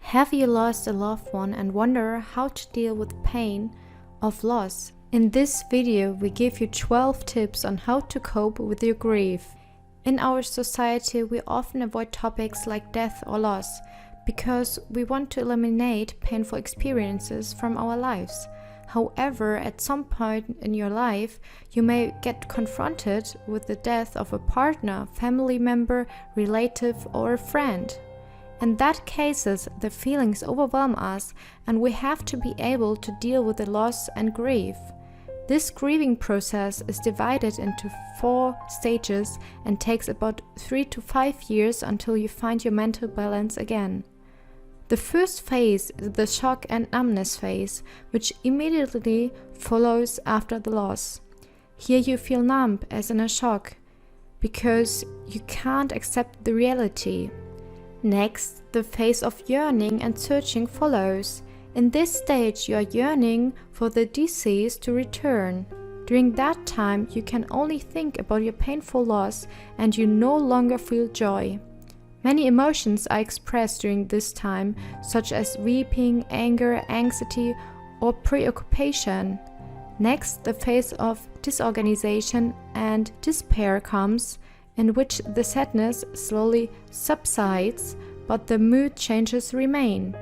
Have you lost a loved one and wonder how to deal with the pain of loss? In this video, we give you 12 tips on how to cope with your grief. In our society, we often avoid topics like death or loss because we want to eliminate painful experiences from our lives. However, at some point in your life, you may get confronted with the death of a partner, family member, relative, or a friend. In that cases, the feelings overwhelm us and we have to be able to deal with the loss and grief. This grieving process is divided into 4 stages and takes about 3 to 5 years until you find your mental balance again. The first phase is the shock and numbness phase, which immediately follows after the loss. Here you feel numb as in a shock, because you can't accept the reality. Next, the phase of yearning and searching follows. In this stage, you are yearning for the deceased to return. During that time, you can only think about your painful loss and you no longer feel joy. Many emotions are expressed during this time, such as weeping, anger, anxiety, or preoccupation. Next, the phase of disorganization and despair comes, in which the sadness slowly subsides, but the mood changes remain.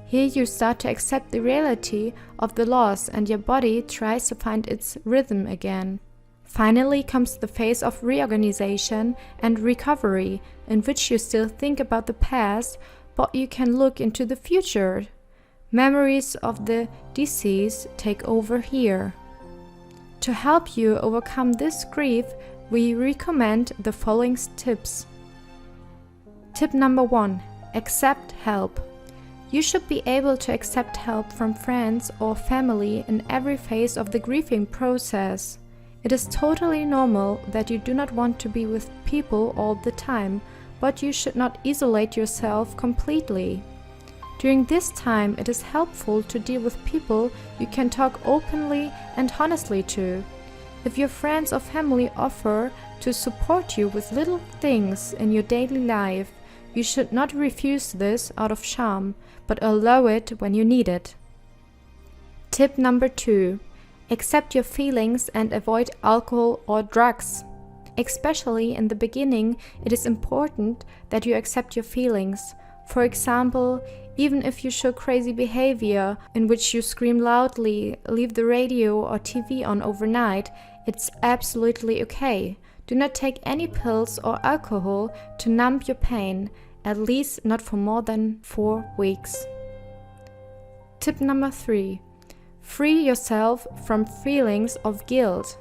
Here you start to accept the reality of the loss and your body tries to find its rhythm again. Finally comes the phase of reorganization and recovery, in which you still think about the past, but you can look into the future. Memories of the deceased take over here. To help you overcome this grief, we recommend the following tips. Tip number 1. Accept help. You should be able to accept help from friends or family in every phase of the grieving process. It is totally normal that you do not want to be with people all the time, but you should not isolate yourself completely. During this time, it is helpful to deal with people you can talk openly and honestly to. If your friends or family offer to support you with little things in your daily life, you should not refuse this out of shame, but allow it when you need it. Tip number 2. Accept your feelings and avoid alcohol or drugs. Especially in the beginning, it is important that you accept your feelings. For example, even if you show crazy behavior in which you scream loudly, leave the radio or TV on overnight, it's absolutely okay. Do not take any pills or alcohol to numb your pain, at least not for more than 4 weeks. Tip number 3. Free yourself from feelings of guilt.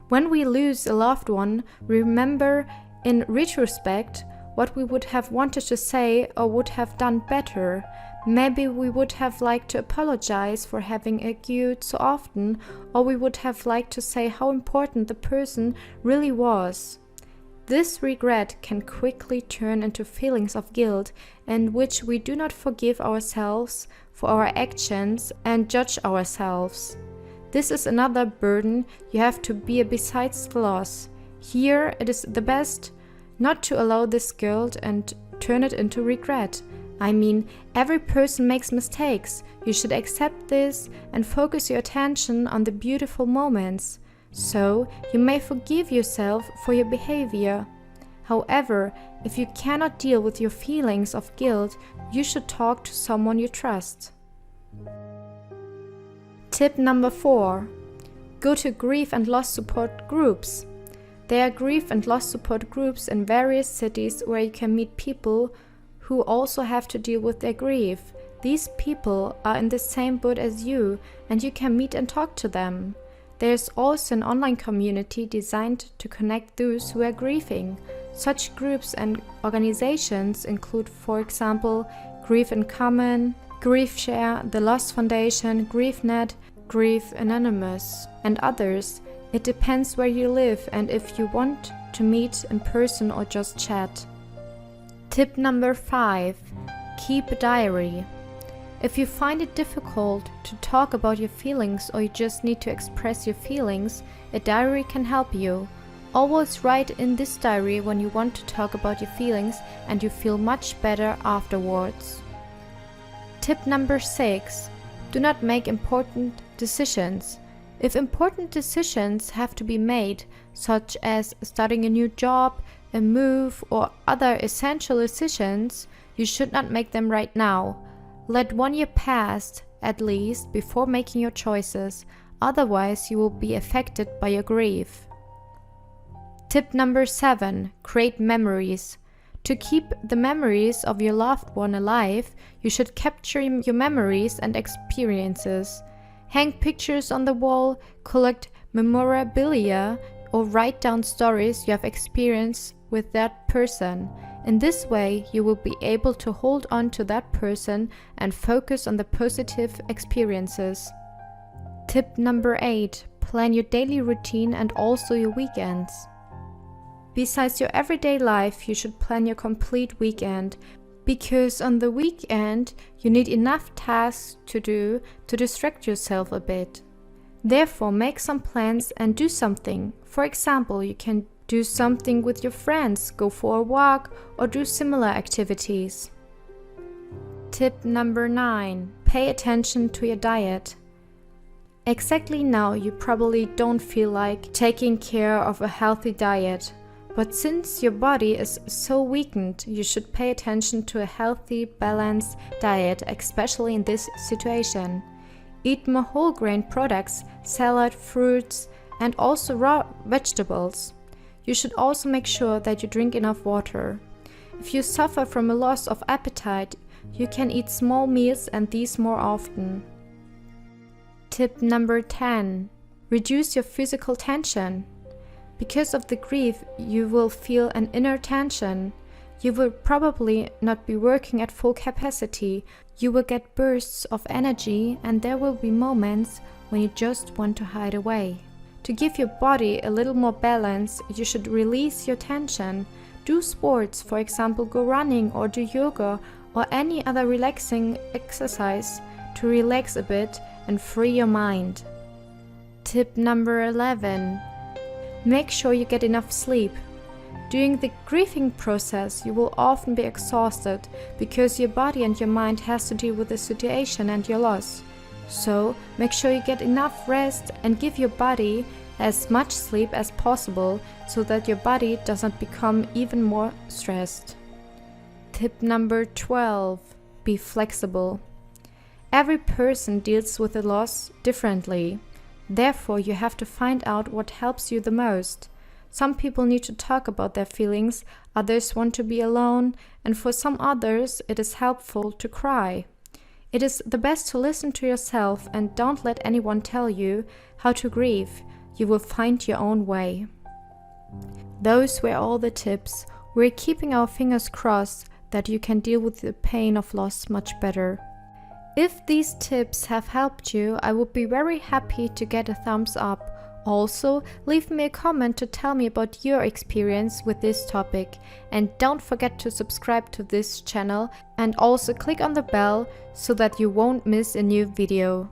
When we lose a loved one, remember in retrospect what we would have wanted to say or would have done better. Maybe we would have liked to apologize for having argued so often, or we would have liked to say how important the person really was. This regret can quickly turn into feelings of guilt, in which we do not forgive ourselves for our actions and judge ourselves. This is another burden you have to bear besides the loss. Here it is the best not to allow this guilt and turn it into regret. I mean, every person makes mistakes. You should accept this and focus your attention on the beautiful moments. So, you may forgive yourself for your behavior. However, if you cannot deal with your feelings of guilt, you should talk to someone you trust. Tip number 4. Go to grief and loss support groups. There are grief and loss support groups in various cities where you can meet people who also have to deal with their grief. These people are in the same boat as you and you can meet and talk to them. There's also an online community designed to connect those who are grieving. Such groups and organizations include, for example, Grief in Common, Grief Share, the Loss Foundation, GriefNet, Grief Anonymous, and others. It depends where you live and if you want to meet in person or just chat. Tip number 5. Keep a diary. If you find it difficult to talk about your feelings or you just need to express your feelings, a diary can help you. Always write in this diary when you want to talk about your feelings and you feel much better afterwards. Tip number 6. Do not make important decisions. If important decisions have to be made, such as starting a new job, a move, or other essential decisions, you should not make them right now. Let 1 year pass, at least, before making your choices, otherwise you will be affected by your grief. Tip number 7. Create memories. To keep the memories of your loved one alive, you should capture your memories and experiences. Hang pictures on the wall, collect memorabilia, or write down stories you have experienced with that person. In this way, you will be able to hold on to that person and focus on the positive experiences. Tip number 8. Plan your daily routine and also your weekends. Besides your everyday life, you should plan your complete weekend, because on the weekend you need enough tasks to do to distract yourself a bit. Therefore, make some plans and do something. For example, you can do something with your friends, go for a walk, or do similar activities. Tip number 9. Pay attention to your diet. Exactly now, you probably don't feel like taking care of a healthy diet. But since your body is so weakened, you should pay attention to a healthy, balanced diet, especially in this situation. Eat more whole grain products, salad, fruits, and also raw vegetables. You should also make sure that you drink enough water. If you suffer from a loss of appetite, you can eat small meals and these more often. Tip number 10. Reduce your physical tension. Because of the grief, you will feel an inner tension. You will probably not be working at full capacity. You will get bursts of energy, and there will be moments when you just want to hide away. To give your body a little more balance, you should release your tension. Do sports, for example, go running or do yoga or any other relaxing exercise to relax a bit and free your mind. Tip number 11. Make sure you get enough sleep. During the grieving process, you will often be exhausted because your body and your mind has to deal with the situation and your loss. So, make sure you get enough rest and give your body as much sleep as possible so that your body doesn't become even more stressed. Tip number 12. Be flexible. Every person deals with the loss differently. Therefore, you have to find out what helps you the most. Some people need to talk about their feelings, others want to be alone, and for some others, it is helpful to cry. It is the best to listen to yourself and don't let anyone tell you how to grieve. You will find your own way. Those were all the tips. We're keeping our fingers crossed that you can deal with the pain of loss much better. If these tips have helped you, I would be very happy to get a thumbs up. Also, leave me a comment to tell me about your experience with this topic. And don't forget to subscribe to this channel and also click on the bell so that you won't miss a new video.